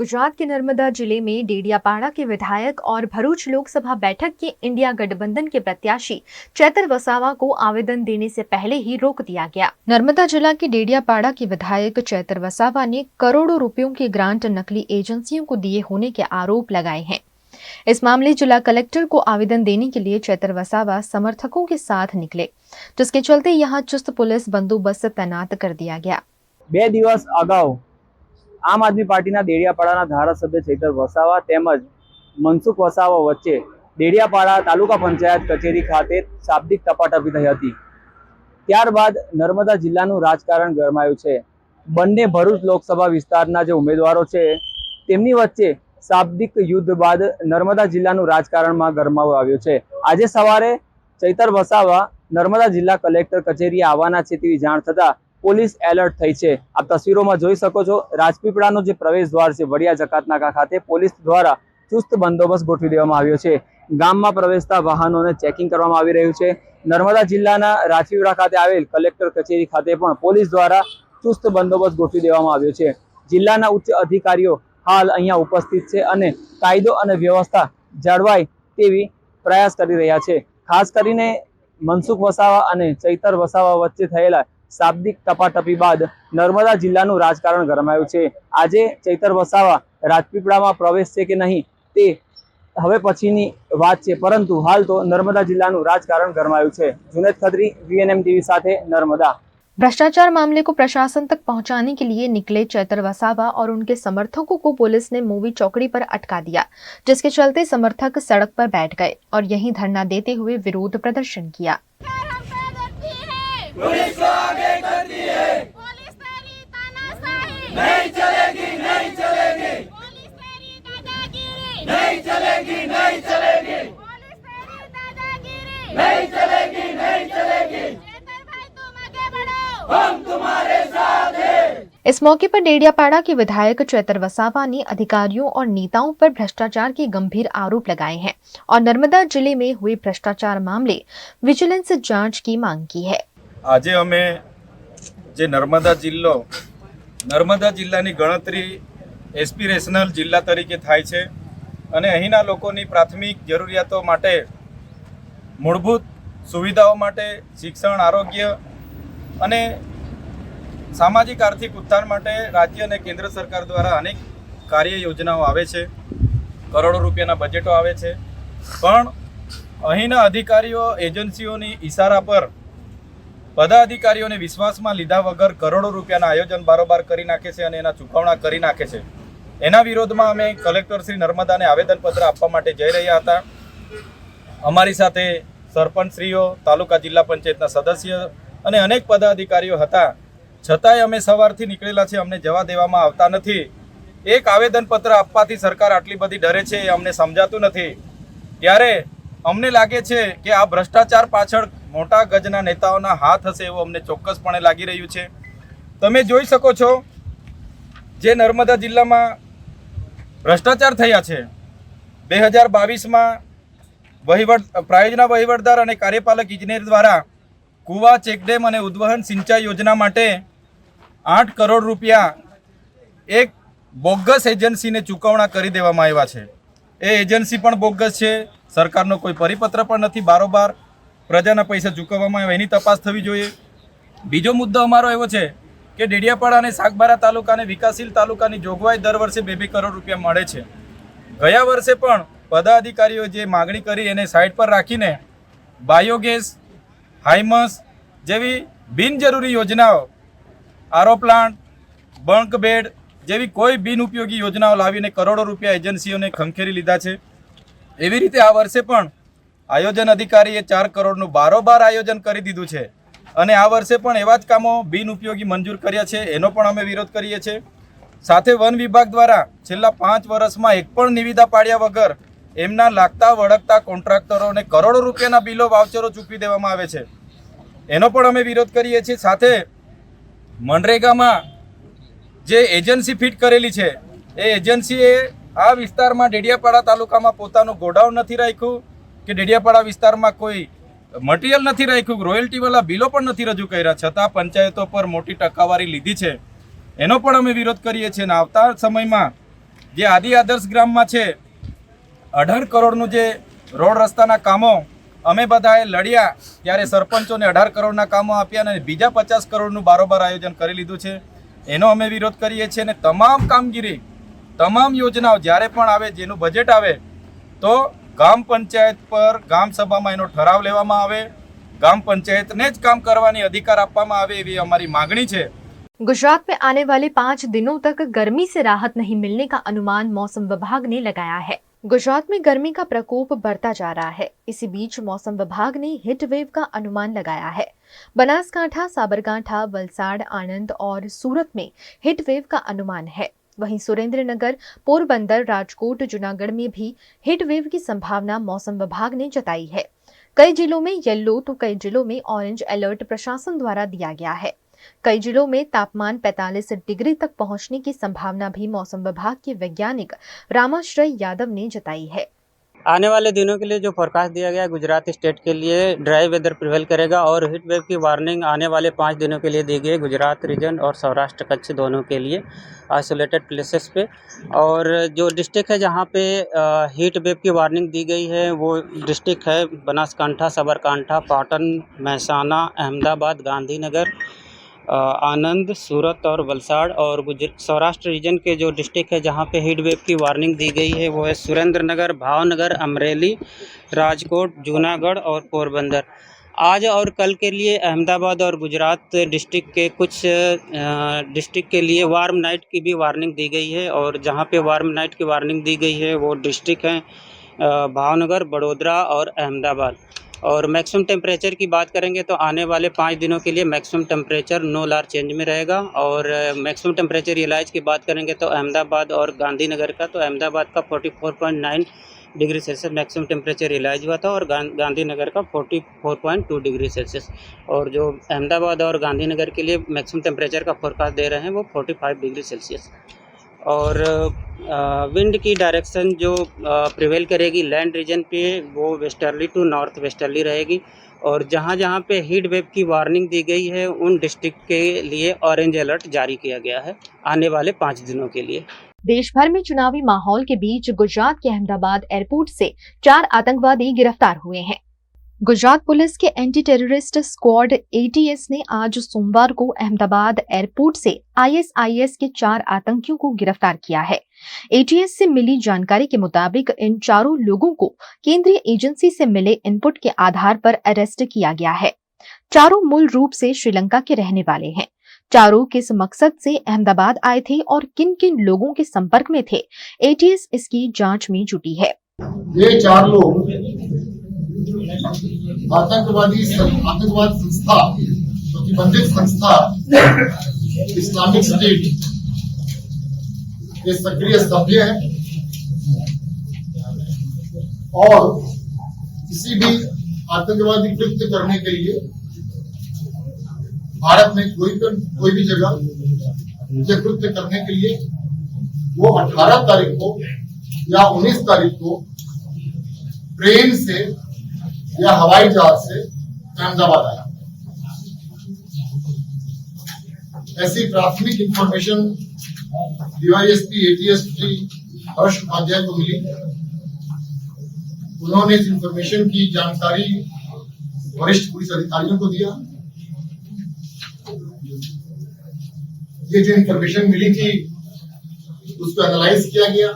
गुजरात के नर्मदा जिले में डेडियापाड़ा के विधायक और भरूच लोकसभा बैठक के इंडिया गठबंधन के प्रत्याशी चैतर वसावा को आवेदन देने से पहले ही रोक दिया गया। नर्मदा जिला के डेडियापाड़ा के विधायक चैतर वसावा ने करोड़ों रुपयों की ग्रांट नकली एजेंसियों को दिए होने के आरोप लगाए हैं। इस मामले जिला कलेक्टर को आवेदन देने के लिए चैतर वसावा समर्थकों के साथ निकले, जिसके चलते यहाँ चुस्त पुलिस बंदोबस्त तैनात कर दिया गया। 2 દિવસ અગાઉ આમ આદમી પાર્ટીના દેડિયાપાડાના ધારાસભ્ય ચૈતર વસાવા તેમજ મનસુખ વસાવા વચ્ચે દેડિયાપાડા તાલુકા પંચાયત કચેરી ખાતે શાબ્દિક ટપાટપી થઈ હતી। ત્યારબાદ નર્મદા જિલ્લાનું રાજકારણ ગરમાયું છે। બંને ભરૂચ લોકસભા વિસ્તારના જે ઉમેદવારો છે તેમની વચ્ચે શાબ્દિક યુદ્ધ બાદ નર્મદા જિલ્લાનું રાજકારણમાં ગરમાવો આવ્યો છે। આજે સવારે ચૈતર વસાવા નર્મદા જિલ્લા કલેક્ટર કચેરીએ આવવાના છે તેવી જાણ થતા પોલીસ એલર્ટ થઈ છે। આપ તસવીરોમાં જોઈ શકો છો, રાજપીપળાનો જે પ્રવેશ દ્વાર છે વડિયા જકાતનાકા ખાતે પોલીસ દ્વારા ચુસ્ત બંદોબસ્ત ગોઠવી દેવામાં આવ્યો છે। ગામમાં પ્રવેશતા વાહનોને ચેકિંગ કરવામાં આવી રહ્યું છે। નર્મદા જિલ્લાના રાજપીપળા ખાતે આવેલ કલેક્ટર કચેરી ખાતે પણ પોલીસ દ્વારા ચુસ્ત બંદોબસ્ત ગોઠવી દેવામાં આવ્યો છે। જિલ્લાના ઉચ્ચ અધિકારીઓ હાલ અહીંયા ઉપસ્થિત છે અને કાયદો અને વ્યવસ્થા જળવાય તેવી પ્રયાસ કરી રહ્યા છે। ખાસ કરીને મનસુખ વસાવા અને ચૈતર વસાવા વચ્ચે થયેલા શાબ્દિક ટપાટપી બાદ નર્મદા જિલ્લાનું રાજકારણ ગરમાયું છે। આજે ચૈતર વસાવા રાજપીપળામાં પ્રવેશ છે કે નહીં તે હવે પછીની વાત છે, પરંતુ હાલ તો નર્મદા જિલ્લાનું રાજકારણ ગરમાયું છે। જુનેદ ખત્રી, VNM ટીવી સાથે નર્મदा। भ्रष्टाचार मामले को प्रशासन तक पहुंचाने के लिए निकले चैतर वसावा और उनके समर्थकों को पुलिस ने मूवी चौकड़ी पर अटका दिया, जिसके चलते समर्थक सड़क पर बैठ गए और यहीं धरना देते हुए विरोध प्रदर्शन किया। पुलिस को आगे करती है, पुलिस तेरी तानाशाही नहीं चलेगी, नहीं चलेगी, पुलिस तेरी दादागिरी नहीं चलेगी, नहीं चलेगी, पुलिस तेरी दादागिरी नहीं चलेगी, नहीं चलेगी। चैतर भाई तुम आगे बढ़ो, हम तुम्हारे साथ हैं। इस मौके पर डेडियापाड़ा के विधायक चैतर वसावा ने अधिकारियों और नेताओं पर भ्रष्टाचार के गंभीर आरोप लगाए हैं और नर्मदा जिले में हुए भ्रष्टाचार मामले विजिलेंस जांच की मांग की है। આજે અમે જે નર્મદા જિલ્લાની ગણતરી એસ્પિરેશનલ જિલ્લા તરીકે થાય છે અને અહીંના લોકોની પ્રાથમિક જરૂરિયાતો માટે મૂળભૂત સુવિધાઓ માટે શિક્ષણ, આરોગ્ય અને સામાજિક આર્થિક ઉત્થાન માટે રાજ્ય અને કેન્દ્ર સરકાર દ્વારા અનેક કાર્ય યોજનાઓ આવે છે, કરોડો રૂપિયાના બજેટો આવે છે, પણ અહીંના અધિકારીઓ એજન્સીઓની ઈશારા પર બધા અધિકારીઓને વિશ્વાસમાં લીધા વગર કરોડો રૂપિયાના આયોજન બારોબાર કરી નાખે છે અને એના ચૂકવણા કરી નાખે છે। એના વિરોધમાં અમે કલેક્ટર શ્રી નર્મદાને આવેદનપત્ર આપવા માટે જઈ રહ્યા હતા। અમારી સાથે સરપંચશ્રીઓ, તાલુકા જિલ્લા પંચાયતના સદસ્ય અને અનેક પદાધિકારીઓ હતા, છતાંય અમે સવારથી નીકળેલા છે, અમને જવા દેવામાં આવતા નથી। એક આવેદનપત્ર આપવાથી સરકાર આટલી બધી ડરે છે એ અમને સમજાતું નથી। ત્યારે અમને લાગે છે કે આ ભ્રષ્ટાચાર પાછળ મોટા ગજના નેતાઓના હાથ હશે એવું અમને ચોક્કસપણે લાગી રહ્યું છે। તમે જોઈ શકો છો જે નર્મદા જિલ્લામાં ભ્રષ્ટાચાર થયા છે 2022માં પ્રાયોજના વહીવટદાર અને કાર્યપાલક ઇજનેર દ્વારા કુવા, ચેકડેમ અને ઉદ્વહન સિંચાઈ યોજના માટે 8 કરોડ રૂપિયા એક બોગસ એજન્સીને ચૂકવણા કરી દેવામાં આવ્યા છે। એ એજન્સી પણ બોગસ છે, સરકારનો કોઈ પરિપત્ર પણ નથી, બારોબાર પ્રજાના પૈસા ચૂકવવામાં આવે, એની તપાસ થવી જોઈએ। બીજો મુદ્દો અમારો એવો છે કે ડેડિયાપાડા અને સાગબારા તાલુકાને વિકાસશીલ તાલુકાની જોગવાઈ દર વર્ષે 2-2 કરોડ રૂપિયા મળે છે। ગયા વર્ષે પણ પદાધિકારીઓ જે માગણી કરી એને સાઈડ પર રાખીને બાયોગેસ, હાઇમસ જેવી બિનજરૂરી યોજનાઓ, આરો પ્લાન્ટ, બંક બેડ જેવી કોઈ બિનઉપયોગી યોજનાઓ લાવીને કરોડો રૂપિયા એજન્સીઓને ખંખેરી લીધા છે। એવી રીતે આ વર્ષે પણ આયોજન અધિકારીએ 4 કરોડનું બારોબાર આયોજન કરી દીધું છે અને આ વર્ષે પણ એવા જ કામો બિનઉપયોગી મંજૂર કર્યા છે, એનો પણ અમે વિરોધ કરીએ છીએ। સાથે વન વિભાગ દ્વારા છેલ્લા 5 વર્ષમાં એક પણ નિવિદા પાડ્યા વગર એમના લાગતા વળગતા કોન્ટ્રાક્ટરોને કરોડો રૂપિયાના બિલો, વાઉચરો ચૂકવી દેવામાં આવે છે, એનો પણ અમે વિરોધ કરીએ છીએ। સાથે મનરેગામાં જે એજન્સી ફિટ કરેલી છે એ એજન્સીએ આ વિસ્તારમાં ડેડિયાપાડા તાલુકામાં પોતાનું ગોડાઉન નથી રાખ્યું કે ડેડિયાપાડા વિસ્તારમાં કોઈ મટીરિયલ નથી રાખ્યું, રોયલ્ટીવાળા બિલો પણ નથી રજૂ કર્યા, છતાં પંચાયતો પર મોટી ટકાવારી લીધી છે, એનો પણ અમે વિરોધ કરીએ છીએ। આવતા સમયમાં જે આદિ આદર્શ ગ્રામમાં છે 18 કરોડનું જે રોડ રસ્તાના કામો અમે બધાએ લડ્યા ત્યારે સરપંચોને 18 કરોડના કામો આપ્યા અને બીજા 50 કરોડનું બારોબાર આયોજન કરી લીધું છે. એનો અમે વિરોધ કરીએ છીએ અને તમામ કામગીરી તમામ યોજનાઓ જ્યારે પણ આવે જેનું બજેટ આવે તો ગામ પંચાયત પર ગામ સભામાં એનો ઠરાવ લેવામાં આવે, ગામ પંચાयतને જ काम करवानी अधिकार આપવામાં આવે એવી અમારી માગણી છે. गुजरात में आने वाले 5 दिनों तक गर्मी से राहत नहीं मिलने का अनुमान मौसम विभाग ने लगाया है. गुजरात में गर्मी का प्रकोप बढ़ता जा रहा है. इसी बीच मौसम विभाग ने हीट वेव का अनुमान लगाया है. बनासकांठा, साबरकांठा, वलसाड़, आनंद और सूरत में हीट वेव का अनुमान है. वहीं सुरेंद्रनगर, पोरबंदर, राजकोट, जूनागढ़ में भी हीट वेव की संभावना मौसम विभाग ने जताई है. कई जिलों में येलो तो कई जिलों में ऑरेंज अलर्ट प्रशासन द्वारा दिया गया है. कई जिलों में तापमान 45 डिग्री तक पहुंचने की संभावना भी मौसम विभाग के वैज्ञानिक रामाश्रय यादव ने जताई है. आने वाले दिनों के लिए जो फोरकास्ट दिया गया है गुजरात स्टेट के लिए ड्राई वेदर प्रिवेल करेगा और हीट वेव की वार्निंग आने वाले 5 दिनों के लिए दी गई है गुजरात रीजन और सौराष्ट्र कच्छ दोनों के लिए आइसोलेटेड प्लेसेस पे. और जो डिस्ट्रिक्ट है जहाँ पे हीट वेव की वार्निंग दी गई है वो डिस्ट्रिक्ट है बनासकांठा, साबरकांठा, पाटन, महसाना, अहमदाबाद, गांधीनगर, आनंद, सूरत और वलसाड़. और सौराष्ट्र रीजन के जो डिस्ट्रिक्ट है जहाँ पे हीट वेव की वार्निंग दी गई है वो है सुरेंद्रनगर, भावनगर, अमरेली, राजकोट, जूनागढ़ और पोरबंदर. आज और कल के लिए अहमदाबाद और गुजरात डिस्ट्रिक्ट के कुछ डिस्ट्रिक्ट के लिए वार्म नाइट की भी वार्निंग दी गई है. और जहाँ पे वार्म नाइट की वार्निंग दी गई है वो डिस्ट्रिक्ट हैं भावनगर, बड़ोदरा और अहमदाबाद. और मैक्सिमम टेम्परेचर की बात करेंगे तो आने वाले 5 दिनों के लिए मैक्सिमम टेम्परेचर नो लार चेंज में रहेगा. और मैक्सिमम टेम्परेचर रियलाइज की बात करेंगे तो अहमदाबाद और गांधीनगर का तो अहमदाबाद का 44.9 degree Celsius maximum temperature realize हुआ था और गांधीनगर का 44.2 डिग्री सेल्सियस. और जो अहमदाबाद और गांधीनगर के लिए मैक्सिमम टेम्परेचर का फोरकास्ट दे रहे हैं वो 45 डिग्री सेल्सियस. और विंड की डायरेक्शन जो प्रिवेल करेगी लैंड रीजन पे वो वेस्टर्ली टू नॉर्थ वेस्टर्ली रहेगी. और जहाँ जहाँ पे हीट वेव की वार्निंग दी गई है उन डिस्ट्रिक्ट के लिए ऑरेंज अलर्ट जारी किया गया है आने वाले 5 दिनों के लिए. देश भर में चुनावी माहौल के बीच गुजरात के अहमदाबाद एयरपोर्ट से 4 आतंकवादी गिरफ्तार हुए हैं. गुजरात पुलिस के एंटी टेररिस्ट स्क्वाड ATS ने आज सोमवार को अहमदाबाद एयरपोर्ट से ISIS के 4 आतंकियों को गिरफ्तार किया है. ATS से मिली जानकारी के मुताबिक इन चारों लोगों को केंद्रीय एजेंसी से मिले इनपुट के आधार पर अरेस्ट किया गया है. चारों मूल रूप से श्रीलंका के रहने वाले हैं. चारों किस मकसद से अहमदाबाद आए थे और किन किन लोगों के संपर्क में थे, ATS इसकी जांच में जुटी है. ये 4 लोग आतंकवाद संस्था, प्रतिबंधित संस्था इस्लामिक स्टेट के सक्रिय सभ्य हैं और किसी भी आतंकवादी कृत्य करने के लिए भारत में कोई भी जगह ये कृत्य करने के लिए वो 18 तारीख को या 19 तारीख को ट्रेन से या हवाई जहाज से अहमदाबाद आया. ऐसी प्राथमिक information DYSP ATS Shri Harsh Upadhyay को मिली. उन्होंने इस इंफॉर्मेशन की जानकारी वरिष्ठ पुलिस अधिकारियों को दिया. ये जो इंफॉर्मेशन मिली थी उसको एनालाइज किया गया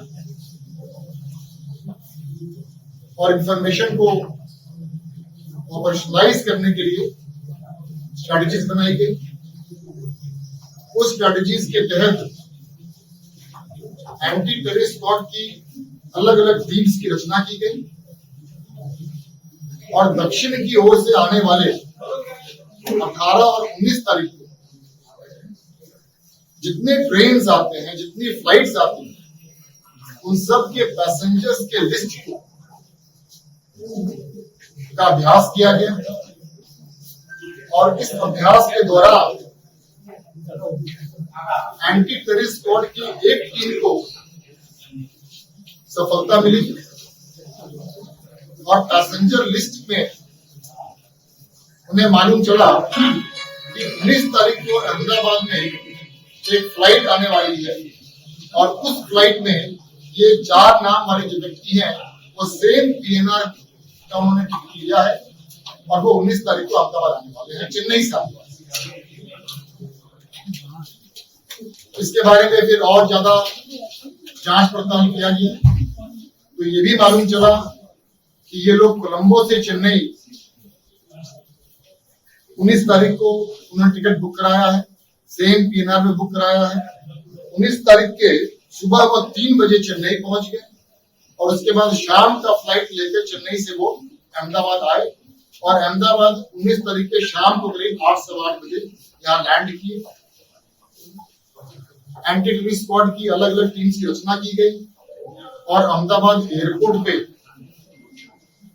और इंफॉर्मेशन को ऑपरेशनलाइज करने के लिए स्ट्रैटेजीज बनाई गई. उस स्ट्रैटेजीज के तहत एंटी टेररिस्ट स्क्वाड की अलग अलग टीम्स की रचना की गई और दक्षिण की ओर से आने वाले 18 और 19 तारीख को जितने ट्रेन्स आते हैं, जितनी फ्लाइट्स आती हैं, उन सब के पैसेंजर्स के लिस्ट का अभ्यास किया गया और इस अभ्यास के दौरान एंटी टेररिस्ट स्क्वाड की एक टीम को सफलता मिली और पैसेंजर लिस्ट में उन्हें मालूम चला कि 19 तारीख को अहमदाबाद में एक फ्लाइट आने वाली है और उस फ्लाइट में ये 4 नाम वाले जो व्यक्ति हैं वो सेम पीएनआर का उन्होंने टिकट लिया है और वो 19 तारीख को अहमदाबाद आने वाले हैं, चेन्नई से आने वाले हैं। इसके बारे में फिर और ज्यादा जांच पड़ताल किया गया तो ये भी मालूम चला कि ये लोग कोलंबो से चेन्नई 19 तारीख को उन्होंने टिकट बुक कराया है, सेम पीएनआर में बुक कराया है। 19 तारीख के सुबह वो 3 बजे चेन्नई पहुंच गए और उसके बाद शाम का फ्लाइट लेकर चेन्नई से वो अहमदाबाद आए और अहमदाबाद 19 तारीख के शाम को करीब 8 सवा 8 बजे यहाँ लैंड किए। एंटी टेररिस्ट स्क्वाड की अलग अलग टीम्स की रचना की गई और अहमदाबाद एयरपोर्ट पे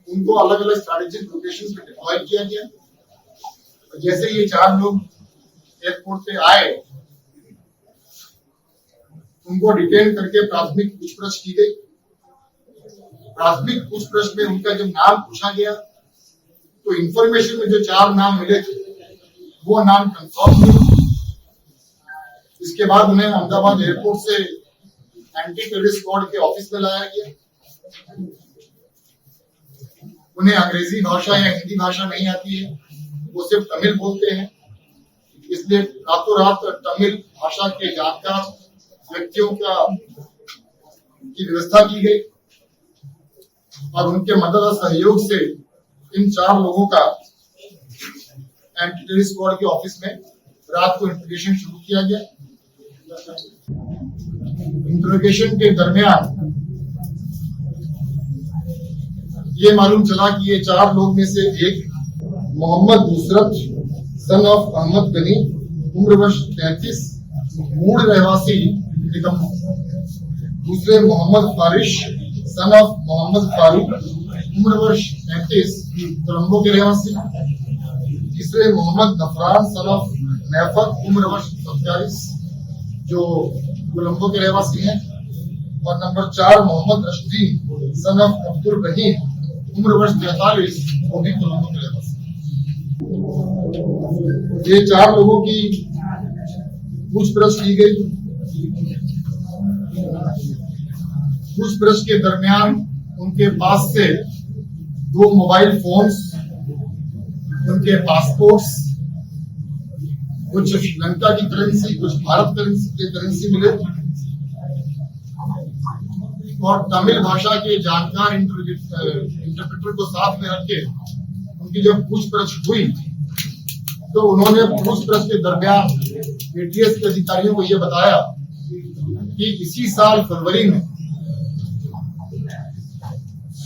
उनको अलग अलग स्ट्रैटेजिक लोकेशन पे डिप्लॉय किया गया। जैसे ये 4 लोग एयरपोर्ट पे आए उनको डिटेन करके प्राथमिक पूछताछ की गई। प्राथमिक पूछताछ में उनका जब नाम पूछा गया तो इंफॉर्मेशन में जो 4 नाम मिले थे वो नाम कंफर्म हुए। इसके बाद उन्हें अहमदाबाद एयरपोर्ट से एंटी टेररिस्ट स्क्वाड के ऑफिस में लाया गया। उन्हें अंग्रेजी भाषा या हिंदी भाषा नहीं आती है, वो सिर्फ तमिल बोलते हैं, इसलिए रातों रात तमिल भाषा के जानकार व्यक्तियों की व्यवस्था की गई और उनके मदद और सहयोग से इन 4 लोगों का एंटी टेररिस्ट स्क्वाड के ऑफिस में रात को इंट्रोगेशन शुरू किया गया। इंट्रोगेशन के दरमियान ये मालूम चला कि ये 4 लोग में से एक मोहम्मद नुसरत सन ऑफ अहमद गनी, उम्र वर्ष 33, मूल रहवासी निगम। दूसरे मोहम्मद फारिश सन ऑफ मोहम्मद फारूक, उम्र वर्ष 35, कोलंबो के रहवासी। तीसरे मोहम्मद नफरान सन ऑफ नैफत, उम्र वर्ष 27, जो कोलंबो के रहवासी हैं। और number 4 Mohammed Rashdi son of Abdul Rahim, उम्र वर्ष 43, वो भी कोलंबो के रहवासी। ये 4 लोगों की पूछताछ की गई। पूछताछ के दरमियान उनके पास से 2 मोबाइल फोन्स, उनके पासपोर्ट्स, कुछ श्रीलंका की करेंसी, कुछ भारत की करेंसी मिले और तमिल भाषा के जानकार इंटरप्रेटर को साथ में रख के उनकी जब पूछताछ हुई तो उन्होंने पूछताछ के दरमियान एटीएस के अधिकारियों को यह बताया कि इसी साल फरवरी में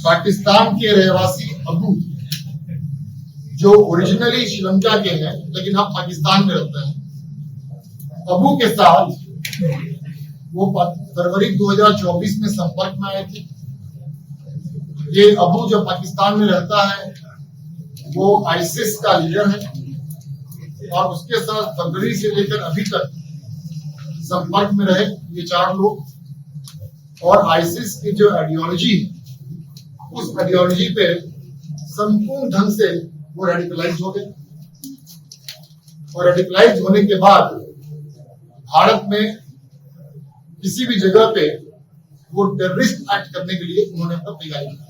पाकिस्तान के रहवासी अबू, जो ओरिजिनली श्रीलंका के हैं लेकिन अब पाकिस्तान में रहते हैं, अबू के साथ वो फरवरी 2024 में संपर्क में आए थे। ये अबू जो पाकिस्तान में रहता है वो आईसिस का लीडर है और उसके साथ फरवरी से लेकर अभी तक संपर्क में रहे ये 4 लोग और आईसिस की जो आइडियोलॉजी उस आइडियोलॉजी पे संपूर्ण ढंग से वो रेडिकलाइज हो गए और रेडिकलाइज होने के बाद भारत में किसी भी जगह पे वो टेररिस्ट एक्ट करने के लिए उन्होंने अपना तैयारी की।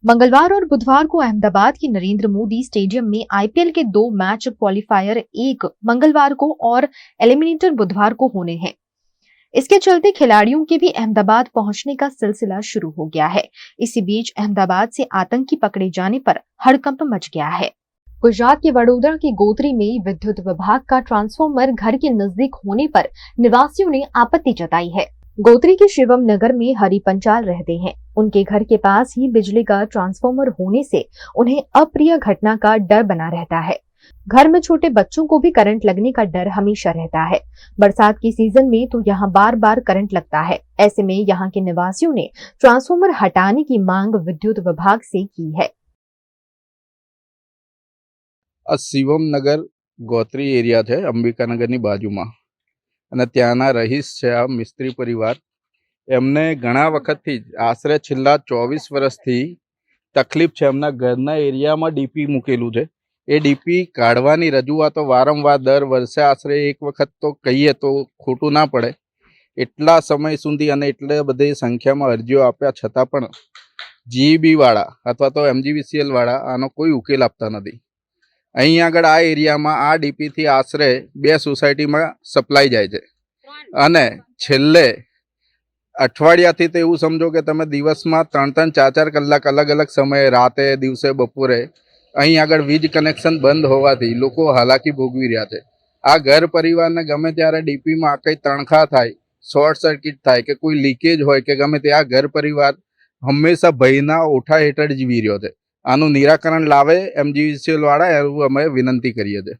मंगलवार और बुधवार को अहमदाबाद के नरेंद्र मोदी स्टेडियम में आईपीएल के 2 मैच क्वालिफायर, एक मंगलवार को और एलिमिनेटर बुधवार को होने हैं। इसके चलते खिलाड़ियों के भी अहमदाबाद पहुंचने का सिलसिला शुरू हो गया है। इसी बीच अहमदाबाद से आतंकी पकड़े जाने पर हड़कंप मच गया है। गुजरात के वडोदरा की गोत्री में विद्युत विभाग का ट्रांसफार्मर घर के नजदीक होने पर निवासियों ने आपत्ति जताई है। गोत्री के शिवम नगर में हरि पंचाल रहते हैं। उनके घर के पास ही बिजली का ट्रांसफार्मर होने से उन्हें अप्रिय घटना का डर बना रहता है। घर में छोटे बच्चों को भी करंट लगने का डर हमेशा रहता है। बरसात की सीजन में तो यहाँ बार बार करंट लगता है। ऐसे में यहाँ के निवासियों ने ट्रांसफार्मर हटाने की मांग विद्युत विभाग से की है। શિવમ નગર ગોત્રી એરિયા છે, અંબિકાનગરની બાજુમાં, અને ત્યાંના રહીશ છે આ મિસ્ત્રી પરિવાર. એમને ઘણા વખતથી જ આશરે છેલ્લા 24 વર્ષથી તકલીફ છે. એમના ઘરના એરિયામાં ડીપી મૂકેલું છે. એ ડીપી કાઢવાની રજૂઆતો વારંવાર દર વર્ષે આશરે એક વખત તો કહીએ તો ખોટું ના પડે એટલા સમય સુધી અને એટલે બધી સંખ્યામાં અરજીઓ આપ્યા છતાં પણ જીઈબી વાળા અથવા તો MGVCL વાળા આનો કોઈ ઉકેલ આપતા નથી. અહીં આગળ આ એરિયામાં આ ડીપીથી આશરે 2 સોસાયટીમાં સપ્લાય જાય છે અને છેલ્લે અઠવાડિયાથી તો એવું સમજો કે તમે દિવસમાં 3-3, 4-4 કલાક અલગ અલગ સમયે રાતે, દિવસે, બપોરે અહીં આગળ વીજ કનેક્શન બંધ હોવાથી લોકો હાલાકી ભોગવી રહ્યા છે. આ ઘર પરિવારને ગમે ત્યારે ડીપીમાં કંઈ તણખા થાય, શોર્ટ સર્કિટ થાય કે કોઈ લીકેજ હોય કે ગમે તે, આ ઘર પરિવાર હંમેશા ભયના ઓઠા હેઠળ જીવી રહ્યો છે. આનું નિરાકરણ લાવે MGVCL વાળા એવું અમે વિનંતી કરીએ છીએ.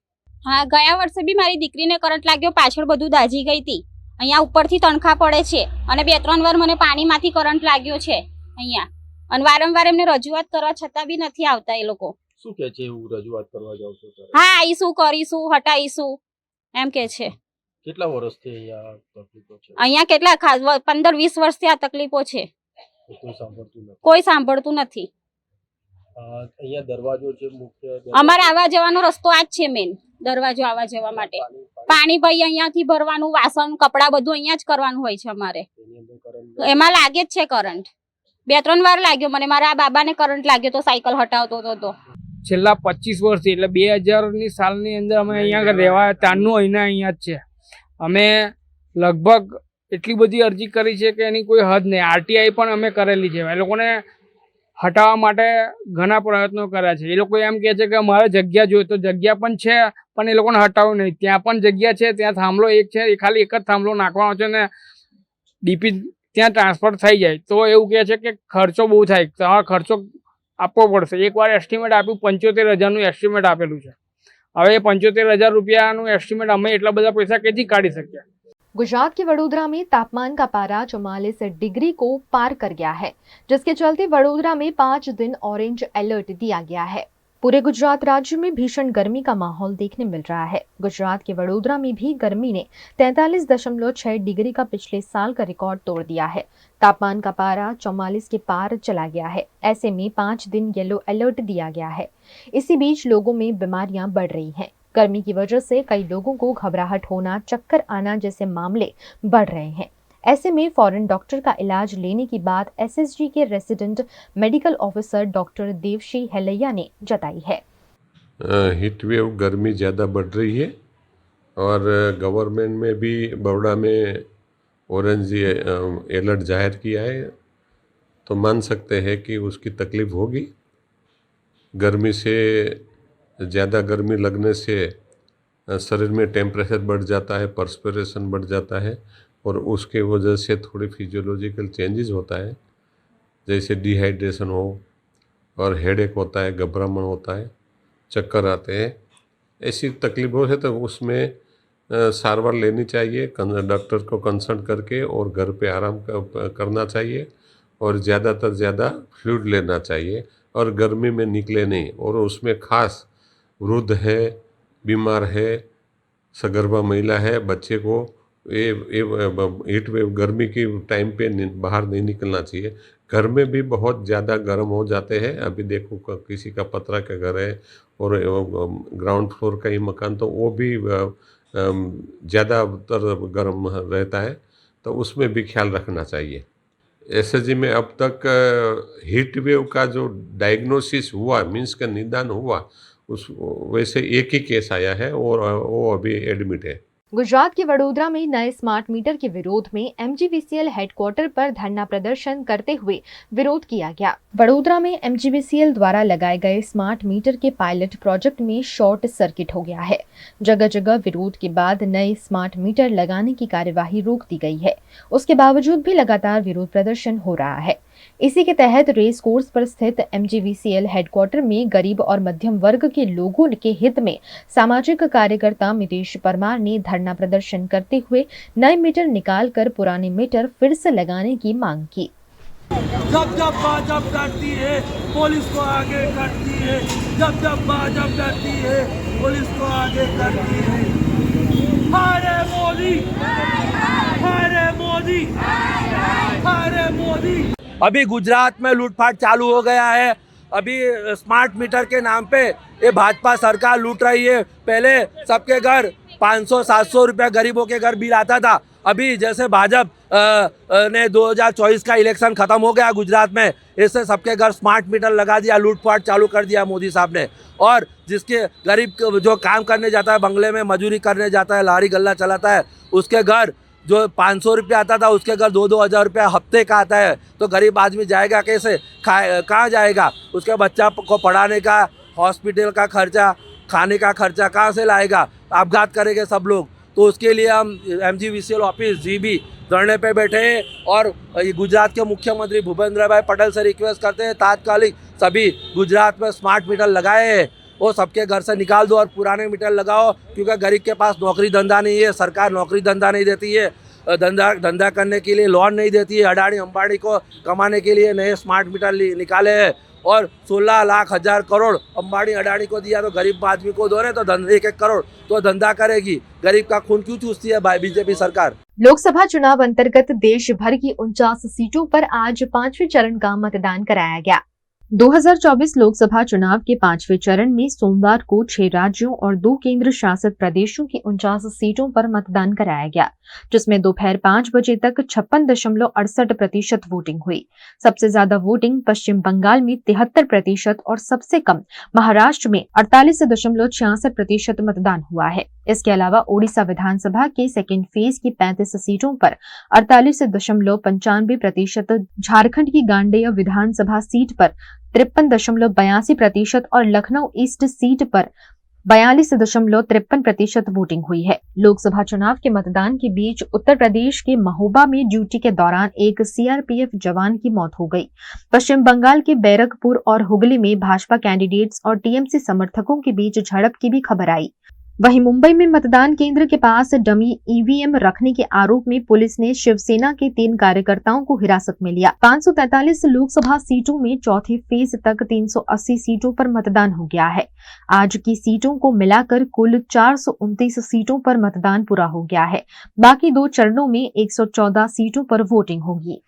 હા, ગયા વર્ષે બી મારી દીકરીને કરંટ લાગ્યો, પાછળ બધું દાઝી ગઈ હતી. અહીંયા ઉપરથી તણખા પડે છે અને 2-3 વાર મને પાણીમાંથી કરંટ લાગ્યો છે અહીંયા. અને વારંવાર એમને રજૂઆત કરવા છતાં બી નથી આવતા એ લોકો. શું કે છે? એવું રજૂઆત કરવા જાવ છો ત્યારે? હા, આવીશું, કરીશું, હટાવીશું એમ કે છે. કેટલા વર્ષથી અહીંયા તકલીફો છે? અહીંયા કેટલા 15-20 વર્ષથી આ તકલીફો છે. કોઈ સાંભળતું નથી. કોઈ સાંભળતું નથી. અહીંયા દરવાજો છે મુખ્ય, અમારે આવવા જવાનો રસ્તો આ જ છે, મેન દરવાજો આવવા જવા માટે. પાણી ભાઈ અહીંયાથી ભરવાનું, વાસણ, કપડા બધું અહીંયા જ કરવાનું હોય છે અમારે. એમાં લાગે જ છે કરંટ. 2-3 વાર લાગ્યો મને. મારા આ બાબાને કરંટ લાગ્યો તો સાયકલ હટાવતો હતો. છેલ્લા 25 વર્ષથી એટલે 2000ની સાલની અંદર અમે અહીંયા આગળ રહેવા ત્યારનું અહીંયા જ છે. અમે લગભગ એટલી બધી અરજી કરી છે કે એની કોઈ હદ નહીં. RTI પણ અમે કરેલી છે. એ લોકોને હટાવવા માટે ઘણા પ્રયત્નો કર્યા છે. એ લોકો એમ કહે છે કે અમારે જગ્યા જોઈએ, તો જગ્યા પણ છે પણ એ લોકોને હટાવવું નહીં. ત્યાં પણ જગ્યા છે, ત્યાં થાંભલો એક છે, એ ખાલી એક જ થાંભલો નાખવાનો છે ને ડીપી ત્યાં ટ્રાન્સફર થઈ જાય. તો એવું કહે છે કે ખર્ચો બહુ થાય, તમારે ખર્ચો આપવો પડશે. એકવાર એસ્ટિમેટ આપ્યું, 75,000નું એસ્ટિમેટ આપેલું છે. હવે એ 75,000 રૂપિયાનું एस्टिमेट અમે એટલા બધા પૈસા कैसे કાઢી શકીએ? गुजरात के वडोदरा में तापमान का पारा 44 डिग्री को पार कर गया है, जिसके चलते वडोदरा में 5 दिन ऑरेंज अलर्ट दिया गया है। पूरे गुजरात राज्य में भीषण गर्मी का माहौल देखने मिल रहा है। गुजरात के वडोदरा में भी गर्मी ने 43.6 डिग्री का पिछले साल का रिकॉर्ड तोड़ दिया है। तापमान का पारा 44 के पार चला गया है। ऐसे में 5 दिन येलो अलर्ट दिया गया है। इसी बीच लोगों में बीमारियां बढ़ रही हैं। गर्मी की वजह से कई लोगों को घबराहट होना, चक्कर आना जैसे मामले बढ़ रहे हैं। ऐसे में फॉरेन डॉक्टर का इलाज लेने की बात SSG के resident medical officer doctor Devshree Helaiya ने जताई है। हीट वेव गर्मी ज़्यादा बढ़ रही है और गवर्नमेंट में भी बड़ौदा में ऑरेंज अलर्ट जाहिर किया है, तो मान सकते हैं कि उसकी तकलीफ़ होगी। गर्मी से ज़्यादा गर्मी लगने से शरीर में टेम्परेचर बढ़ जाता है, पर्सपिरेशन बढ़ जाता है और उसके वजह से थोड़ी फिजियोलॉजिकल चेंजेस होता है, जैसे डिहाइड्रेशन हो और हेडेक होता है, घबराहट होता है, चक्कर आते हैं। ऐसी तकलीफ़ों है तो उसमें सारवार लेनी चाहिए, डॉक्टर को कंसल्ट करके और घर पे आराम करना चाहिए और ज़्यादातर ज़्यादा फ्लूइड लेना चाहिए और गर्मी में निकले नहीं। और उसमें खास वृद्ध है, बीमार है, सगर्भा महिला है, बच्चे को ये हीट वेव गर्मी की टाइम पे बाहर नहीं निकलना चाहिए। घर में भी बहुत ज़्यादा गर्म हो जाते हैं। अभी देखो किसी का पतरा का घर है और ग्राउंड फ्लोर का ही मकान, तो वो भी ज़्यादातर गर्म रहता है, तो उसमें भी ख्याल रखना चाहिए। SSG में अब तक हीट वेव का जो डायग्नोसिस हुआ, मीन्स का निदान हुआ, उस वैसे एक ही केस आया है और वो अभी एडमिट है। गुजरात के वडोदरा में नए स्मार्ट मीटर के विरोध में MGVCL हेडक्वार्टर पर धरना प्रदर्शन करते हुए विरोध किया गया। वडोदरा में MGVCL द्वारा लगाए गए स्मार्ट मीटर के पायलट प्रोजेक्ट में शॉर्ट सर्किट हो गया है। जगह जगह विरोध के बाद नए स्मार्ट मीटर लगाने की कार्यवाही रोक दी गई है। उसके बावजूद भी लगातार विरोध प्रदर्शन हो रहा है। इसी के तहत रेस कोर्स पर स्थित MGVCL हेडक्वार्टर में गरीब और मध्यम वर्ग के लोगों के हित में सामाजिक कार्यकर्ता मितेश परमार ने धरना प्रदर्शन करते हुए नए मीटर निकालकर पुराने मीटर फिर से लगाने की मांग की। जब जब भाजपा डरती है पुलिस को आगे करती है, जब जब भाजपा डरती है पुलिस को आगे करती है। हारे मोदी, हारे मोदी, हारे मोदी। अभी गुजरात में लूटपाट चालू हो गया है। अभी स्मार्ट मीटर के नाम पे ये भाजपा सरकार लूट रही है। पहले सबके घर 500-700 रुपया गरीबों के घर बिल आता था, अभी जैसे भाजपा ने 2024 का इलेक्शन खत्म हो गया गुजरात में, इससे सबके घर स्मार्ट मीटर लगा दिया, लूटपाट चालू कर दिया मोदी साहब ने। और जिसके गरीब जो काम करने जाता है, बंगले में मजदूरी करने जाता है, लारी गल्ला चलाता है, उसके घर जो 500 रुपया आता था उसके घर 2-2 हज़ार रुपया हफ्ते का आता है। तो गरीब आदमी जाएगा कैसे, कहाँ जाएगा? उसके बच्चा को पढ़ाने का, हॉस्पिटल का खर्चा, खाने का खर्चा कहाँ से लाएगा? अपघात करेंगे सब लोग। तो उसके लिए हम MGVCL ऑफिस GB धरने पे बैठे हैं और गुजरात के मुख्यमंत्री भूपेंद्र भाई पटेल से रिक्वेस्ट करते हैं तात्कालिक सभी गुजरात में स्मार्ट मीटर लगाए हैं वो सबके घर से निकाल दो और पुराने मीटर लगाओ, क्योंकि गरीब के पास नौकरी धंधा नहीं है, सरकार नौकरी धंधा नहीं देती है, धंधा करने के लिए लोन नहीं देती है। अडानी अंबानी को कमाने के लिए नए स्मार्ट मीटर निकाले हैं और 16 लाख हजार करोड़ अंबानी अडानी को दिया, तो गरीब आदमी को दो रहे तो 1-1 करोड़ तो धंधा करेगी। गरीब का खून क्यों चूसती है बीजेपी सरकार? लोकसभा चुनाव अंतर्गत देश भर की 49 सीटों पर आज 5वें चरण का मतदान कराया गया। 2024 लोकसभा चुनाव के 5वें चरण में सोमवार को 6 राज्यों और 2 केंद्र शासित प्रदेशों की 49 सीटों पर मतदान कराया गया, जिसमें दोपहर 5 बजे तक 56.68% वोटिंग हुई। सबसे ज्यादा वोटिंग पश्चिम बंगाल में 73% और सबसे कम महाराष्ट्र में 48.66% मतदान हुआ है। इसके अलावा ओडिशा विधानसभा के सेकेंड फेज की 35 सीटों पर 48.95%, झारखंड की गांडेय विधानसभा सीट पर 53.82% और लखनऊ ईस्ट सीट पर 42.53% वोटिंग हुई है। लोकसभा चुनाव के मतदान के बीच उत्तर प्रदेश के महोबा में ड्यूटी के दौरान एक CRPF जवान की मौत हो गई। पश्चिम बंगाल के बैरकपुर और हुगली में भाजपा कैंडिडेट्स और TMC समर्थकों के बीच झड़प की भी खबर आई। वहीं मुंबई में मतदान केंद्र के पास डमी EVM रखने के आरोप में पुलिस ने शिवसेना के 3 कार्यकर्ताओं को हिरासत में लिया। 543 लोकसभा सीटों में चौथे फेज तक 380 सीटों पर मतदान हो गया है। आज की सीटों को मिलाकर कुल 429 सीटों पर मतदान पूरा हो गया है। बाकी 2 चरणों में 114 सीटों पर वोटिंग होगी।